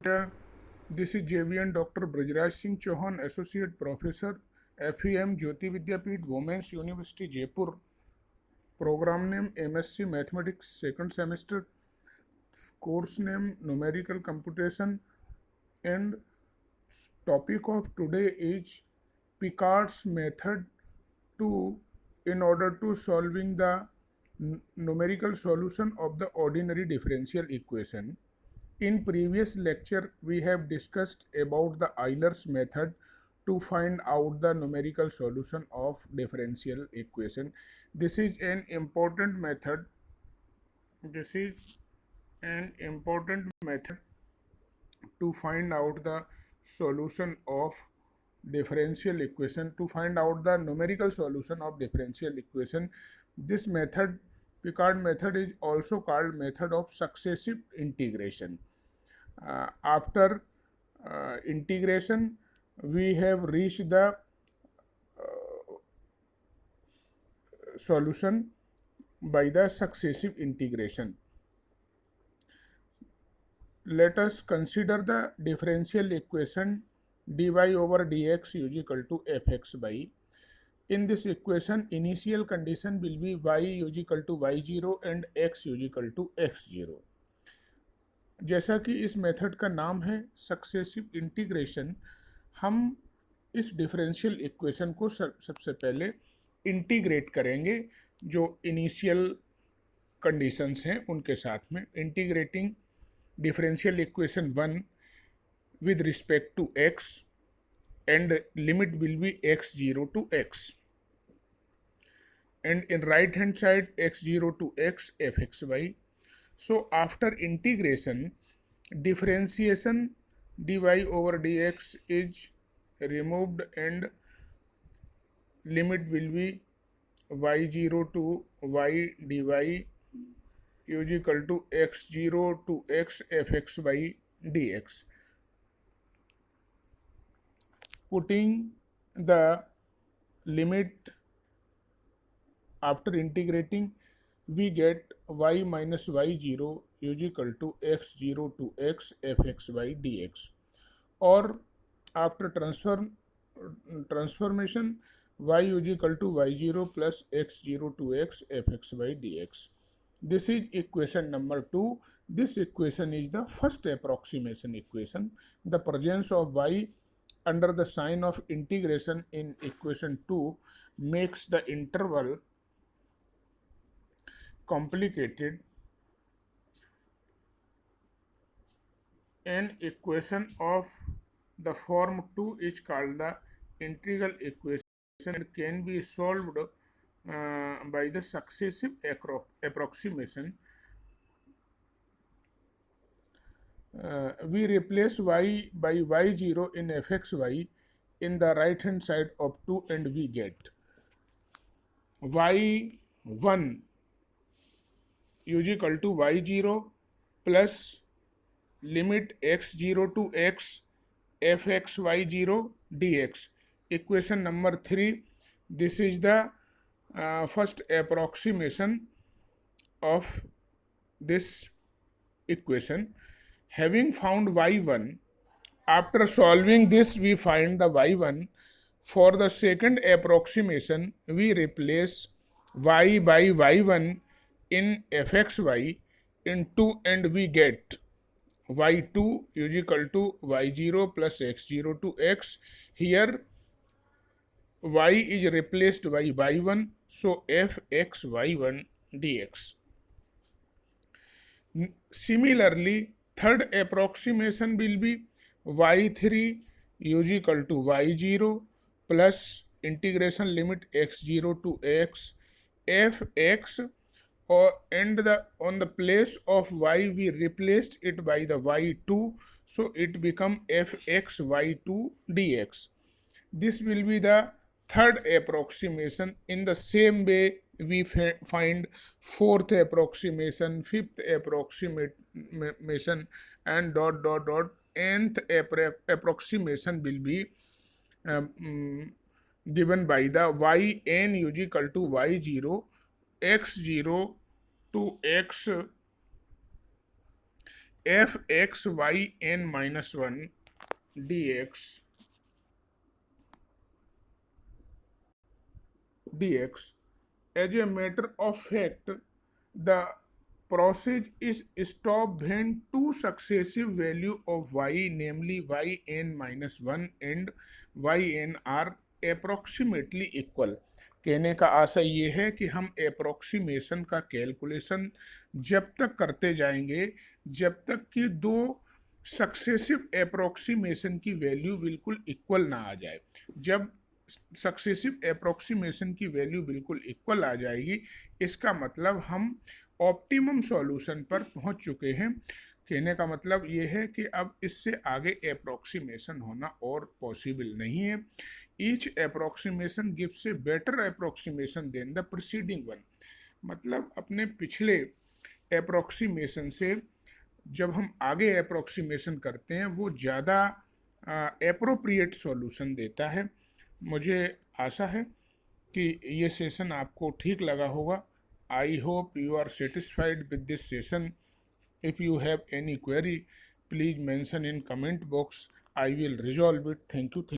Yeah, this is JVN Dr. Brajraj Singh Chauhan, Associate Professor, FEM Jyoti Vidyapeeth, Women's University, Jaipur. Program name MSc Mathematics, second semester. Course name Numerical Computation. And topic of today is Picard's method to in order to solving the numerical solution of the ordinary differential equation. In previous lecture, we have discussed about the Euler's method to find out the numerical solution of differential equation. This is an important method. This is an important method to find out the solution of differential equation, to find out the numerical solution of differential equation. This method, Picard method, is also called method of successive integration. After integration, we have reached the solution by the successive integration. Let us consider the differential equation dy over dx is equal to fx by. In this equation, initial condition will be y is equal to y0 and x is equal to x0. जैसा कि इस method का नाम है successive integration, हम इस differential equation को सबसे पहले इंटीग्रेट करेंगे जो इनिशियल कंडीशंस हैं उनके साथ में. Integrating differential equation 1 with respect to x and limit will be x0 to x, and in right hand side x0 to x fxy. So after integration, differentiation dy over dx is removed and limit will be y0 to y dy is equal to x0 to x fx by dx. Putting the limit after integrating, we get y minus y0 is equal to x0 to x fx by dx, or after transformation, y is equal to y0 plus x0 to x fx by dx. This is equation number 2. This equation is the first approximation equation. The presence of y under the sign of integration in equation 2 makes the interval complicated. An equation of the form 2 is called the integral equation and can be solved by the successive approximation. We replace y by y0 in fxy in the right hand side of 2 and we get y1 is equal to y0 plus limit x0 to x fxy0 dx. Equation number 3. This is the first approximation of this equation. Having found y1, after solving this we find the y1. For the second approximation, we replace y by y1 in fxy in 2 and we get y2 is equal to y0 plus x0 to x. Here y is replaced by y1, so fxy1 dx. Similarly, third approximation will be y3 is equal to y0 plus integration limit x0 to x fx, or and on the place of y we replaced it by the y2, so it become fxy2 dx. This will be the third approximation. In the same way, we find fourth approximation, fifth approximation, and dot dot dot. Nth approximation will be given by the yn is equal to y0 x0 to x f x y n minus one dx. As a matter of fact, the process is stopped when two successive value of y, namely yn minus 1 and yn, are approximately equal. कहने का आशय ये है कि हम approximation का calculation जब तक करते जाएंगे जब तक कि दो सक्सेसिव अप्रोक्सीमेशन की वैल्यू बिल्कुल इक्वल ना आ जाए। जब सक्सेसिव अप्रोक्सीमेशन की वैल्यू बिल्कुल इक्वल आ जाएगी, इसका मतलब हम ऑप्टिमम सॉल्यूशन पर पहुंच चुके हैं। कहने का मतलब ये है कि अब इससे आगे अप्रोक्सीमेशन होना और पॉसिबल नहीं है। Each approximation gives a better approximation than the preceding one. मतलब अपने पिछले अप्रोक्सीमेशन से जब हम आगे अप्रोक्सीमेशन करते हैं वो ज़्यादा एप्रोप्रिएट सॉल्यूशन देता है। मुझे आशा है कि ये सेशन आपको ठीक लगा होगा। I hope you are satisfied with this session. If you have any query, please mention in comment box. I will resolve it. Thank you.